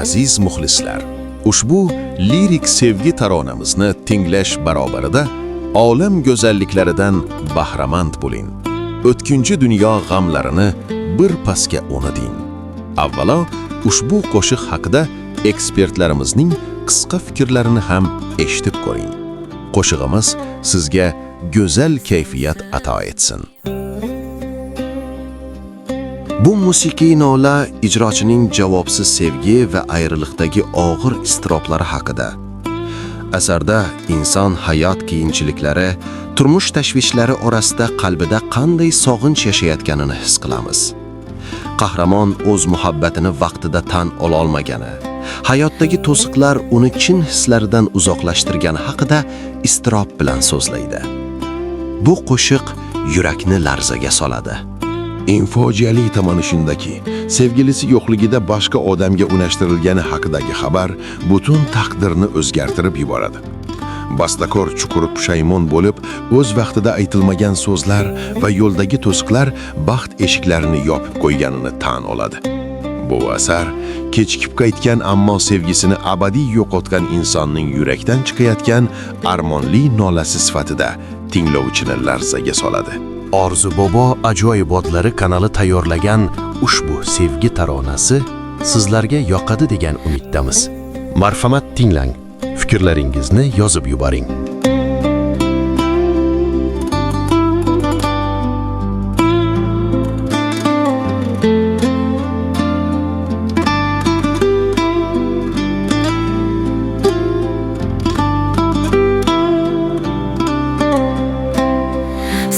Aziz muxlislar, ushbu lirik sevgi taronamizni tinglash barobarida olam go'zalliklaridan bahramand bo'ling. O'tkinchi dunyo g'amlarini bir pasga o'niding. Avvalo, ushbu qo'shiq haqida ekspertlarimizning qisqa fikrlarini ham eshitib ko'ring. Qo'shig'imiz sizga go'zal kayfiyat ato etsin. Bu musiqiy nola ijrochining javobsiz sevgi va ayriliqdagi og'ir iztiroblari haqida. Asarda inson hayot qiyinchiliklari, turmush tashvishlari orasida qalbida qanday sog'inch yashayotganini his qilamiz. Qahramon o'z muhabbatini vaqtida tan ola olmagani, hayotdagi to'siqlar uni chin hislaridan uzoqlashtirgani haqida iztirob bilan so'zlaydi. Bu qo'shiq yurakni larzaga soladi. Eng fojiali tomoni shundaki, sevgilisi yo'qligida boshqa odamga unashtirilgani haqidagi xabar butun taqdirni o'zgartirib yuboradi. Bastakor chuqur pushaymon bo'lib, o'z vaqtida aytilmagan so'zlar va yo'ldagi to'siqlar baxt eshiklarini yopib qo'yganini tan oladi. Bu asar kechikib qaytgan ammo sevgisini abadiy yo'qotgan insonning yurakdan chiqayotgan armonli nolasi sifatida tinglovchini larzaga soladi. Orzu Bobo ajoyibotlari kanali tayyorlagan ushbu sevgi taronasi sizlarga yoqadi degan umiddamiz. Marhamat tinglang, fikrlaringizni yozib yuboring.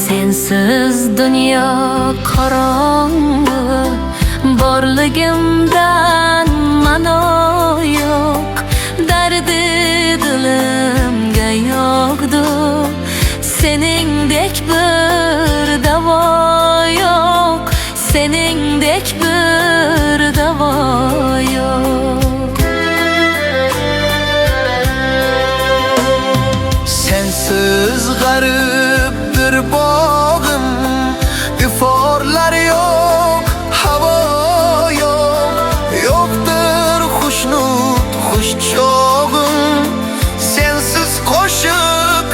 Sensiz dünya qorong'u, borligimdan ma'no yo'q. Dardi dilimga yo'qdu, seningdek bir davo yo'q, seningdek bir davo yo'q. Sensiz g'arib bir bog'im, iforlar yo'q, havo yo'q, yo'qdir xushnud xush chog'im. Sensiz qo'shiq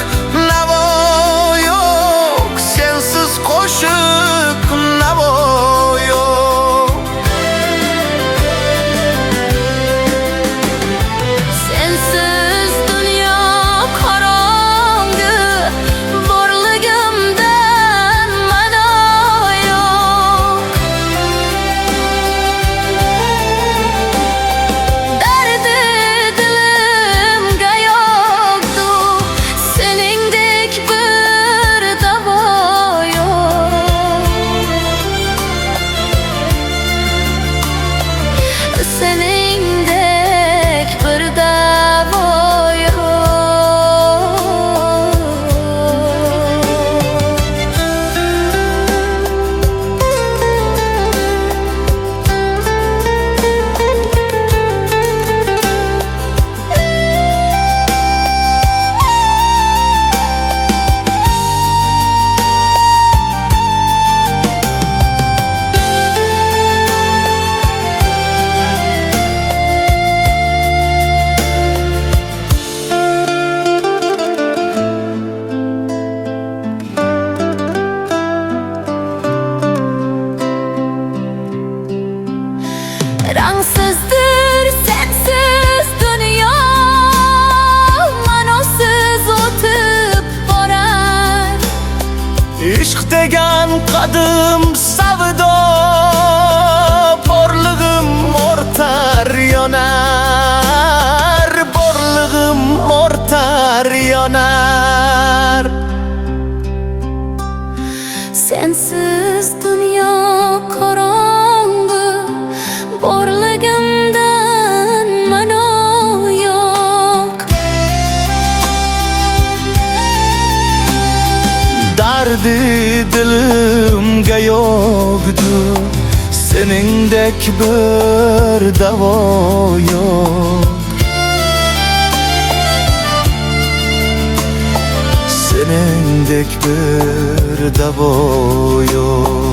navo yo'q, sensiz qo'shiq navo yo'q. Sensiz dunyo qorong'u, borligimdan ma'no yo'q. Dardi dilimga yo'qdu, seningdek bir davo yo'q. Seningdek bir davo yo'q. Rangsizdir sensiz dunyo, ma'nosiz o'tib borar. Ishq degan qadim savdo, borlig'im o'rtar yonar, borlig'im o'rtar yonar. Sensiz dunyo qorong'u, borligimdan ma'no yo'q. Dardi dilimga yo'qdu, seningdek bir davo yo'q. Seningdek bir davo yo'q.